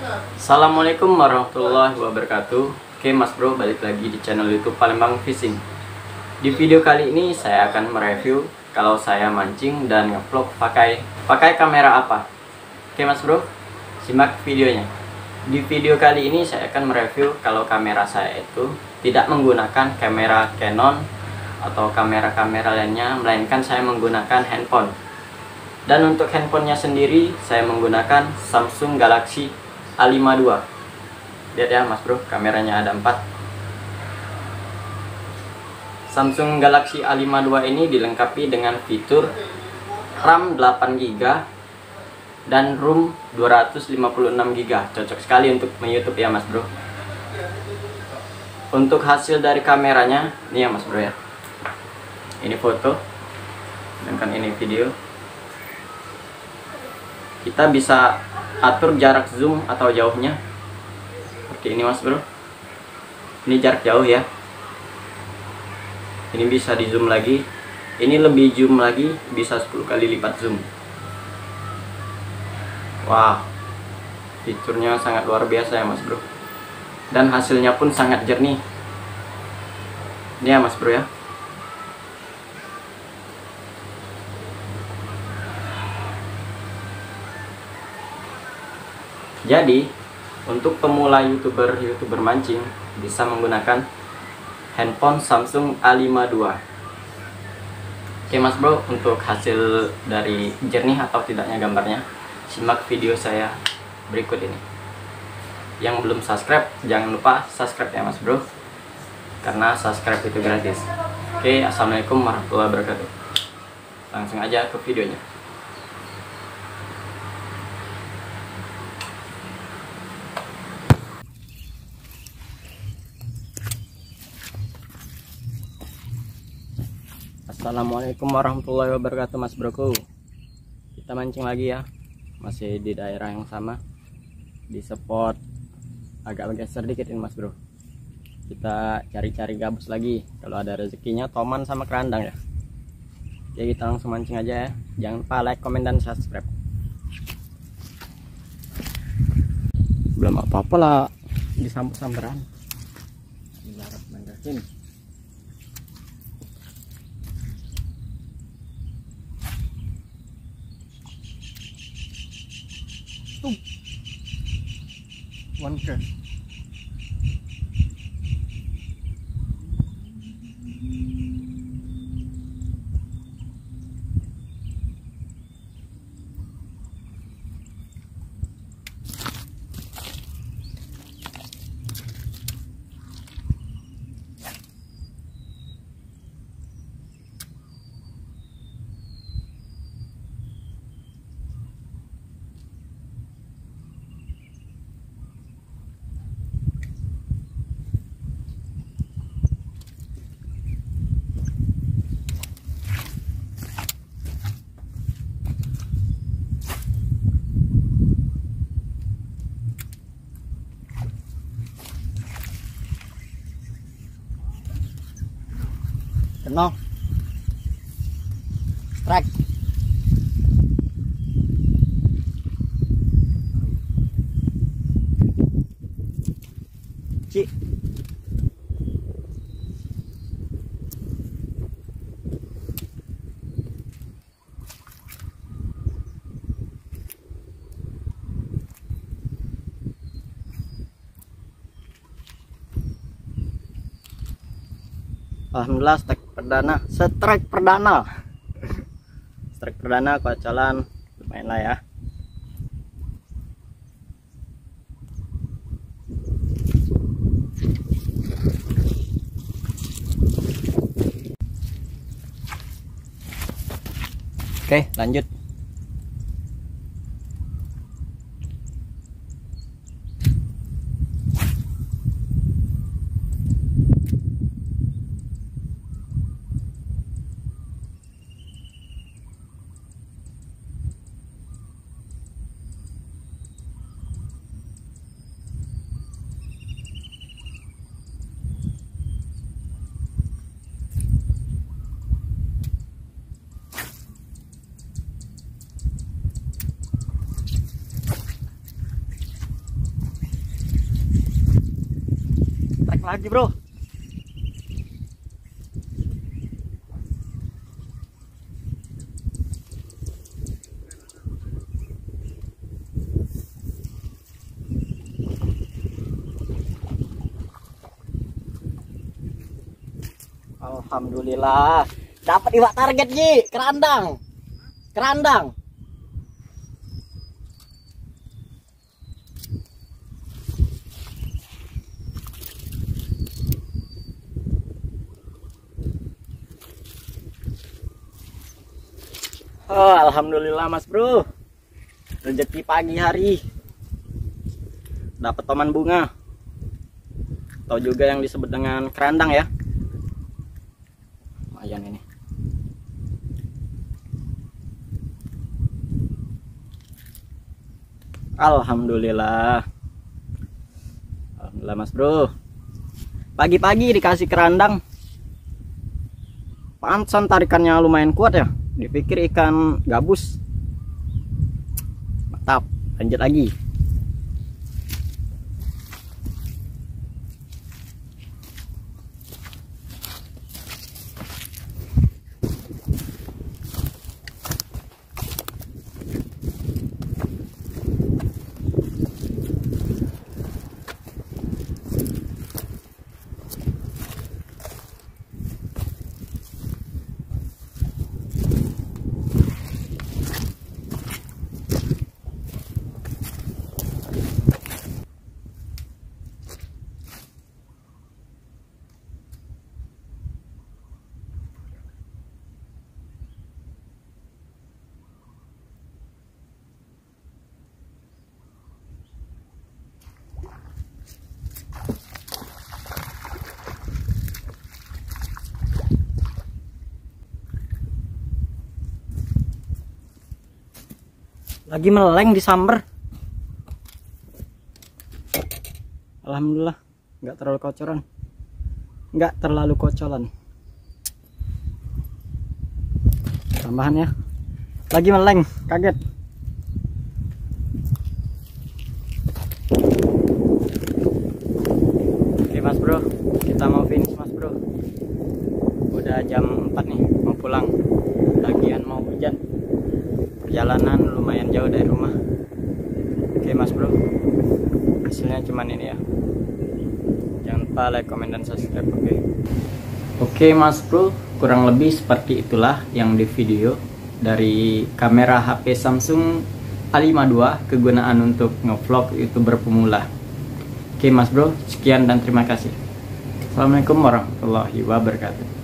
Assalamualaikum warahmatullahi wabarakatuh. Oke mas bro, balik lagi di channel YouTube Palembang Fishing. Di video kali ini saya akan mereview kalau saya mancing dan ngevlog pakai kamera apa. Oke mas bro, simak videonya. Di video kali ini saya akan mereview kalau kamera saya itu tidak menggunakan kamera Canon atau kamera-kamera lainnya, melainkan saya menggunakan handphone. Dan untuk handphonenya sendiri saya menggunakan Samsung Galaxy A52. Lihat ya mas bro, kameranya ada 4. Samsung Galaxy A52 ini dilengkapi dengan fitur RAM 8GB dan ROM 256GB. Cocok sekali untuk YouTube ya mas bro. Untuk hasil dari kameranya ini ya mas bro ya, ini foto, sedangkan ini video. Kita bisa atur jarak zoom atau jauhnya seperti ini mas bro. Ini jarak jauh ya, ini bisa di zoom lagi, ini lebih zoom lagi, bisa 10 kali lipat zoom. Wah, fiturnya sangat luar biasa ya mas bro, dan hasilnya pun sangat jernih. Ini ya mas bro ya. Jadi untuk pemula youtuber mancing bisa menggunakan handphone Samsung A52. Oke mas bro, untuk hasil dari jernih atau tidaknya gambarnya, simak video saya berikut ini. Yang belum subscribe jangan lupa subscribe ya mas bro, karena subscribe itu gratis. Oke, assalamualaikum warahmatullahi wabarakatuh. Langsung aja ke videonya. Assalamualaikum warahmatullahi wabarakatuh mas broku. Kita mancing lagi ya, masih di daerah yang sama, di spot agak bergeser dikit ini mas bro. Kita cari-cari gabus lagi, kalau ada rezekinya toman sama kerandang ya. Oke, kita langsung mancing aja ya. Jangan lupa like, komen, dan subscribe. Belum apa-apa lah disamber-samberan. Dilarap manggakin. One ke. Kena strike. Cik. Alhamdulillah strike perdana kocolan, lumayan lah ya. Oke, lanjut. Lagi bro. Alhamdulillah dapat iwak target Ji, kerandang. Kerandang. Oh, alhamdulillah Mas Bro. Rezeki pagi hari. Dapat toman bunga. Atau juga yang disebut dengan kerandang ya. Lumayan ini. Alhamdulillah. Alhamdulillah Mas Bro. Pagi-pagi dikasih kerandang. Pantesan tarikannya lumayan kuat ya. Dipikir ikan gabus. Mantap, lanjut lagi. Lagi meleng di samber. Alhamdulillah nggak terlalu kocoran, nggak terlalu kocolan. Tambahan ya, lagi meleng, kaget. Oke Mas Bro, kita mau finish Mas Bro. Udah jam 4 nih, mau pulang. Lagian mau hujan. Perjalanan lumayan jauh dari rumah. Oke Mas Bro, hasilnya cuman ini ya. Jangan lupa like, comment, dan subscribe. Oke Mas Bro, kurang lebih seperti itulah yang di video dari kamera HP Samsung A52 kegunaan untuk ngevlog YouTuber pemula. Oke Mas Bro, sekian dan terima kasih. Assalamualaikum warahmatullahi wabarakatuh.